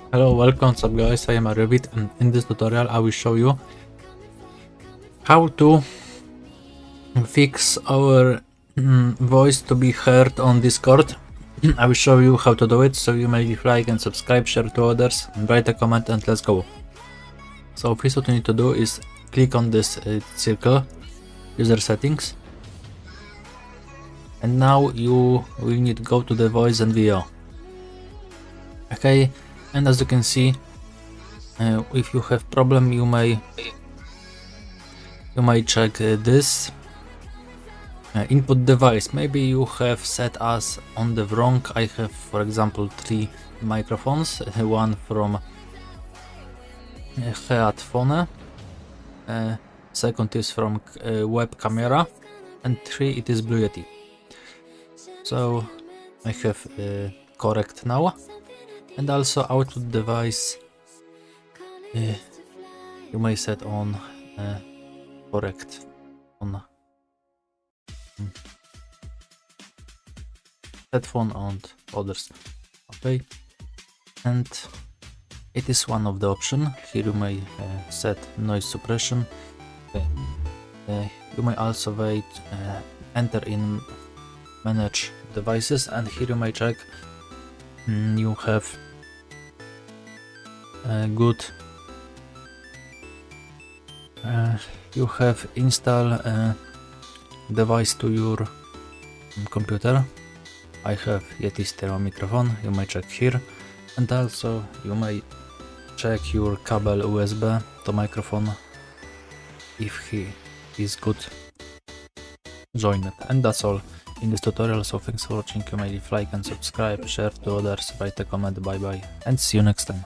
Hello, welcome, what's up guys, I am Rabbit, and in this tutorial I will show you how to fix our voice to be heard on Discord. I will show you how to do it, so you may leave like and subscribe, share to others, and write a comment, and let's go. So first what you need to do is click on this circle, user settings, and now you will need to go to the voice and video. Okay, and as you can see, if you have problem, you may check this input device. Maybe you have set us on the wrong. I have, for example, 3 microphones, one from headphone, second is from web camera, and 3 it is Blue Yeti. So I have correct now. And also output device you may set on correct on headphone and others. Okay, and it is one of the option. Here you may set noise suppression. Okay. You may also wait enter in manage devices, and here you may check you have good you have install device to your computer. I have Yeti stereo microphone, you may check here, and also you may check your cable USB to microphone if he is good joined. And that's all in this tutorial, so thanks for watching. You may leave like and subscribe, share to others, write a comment, bye bye, and see you next time.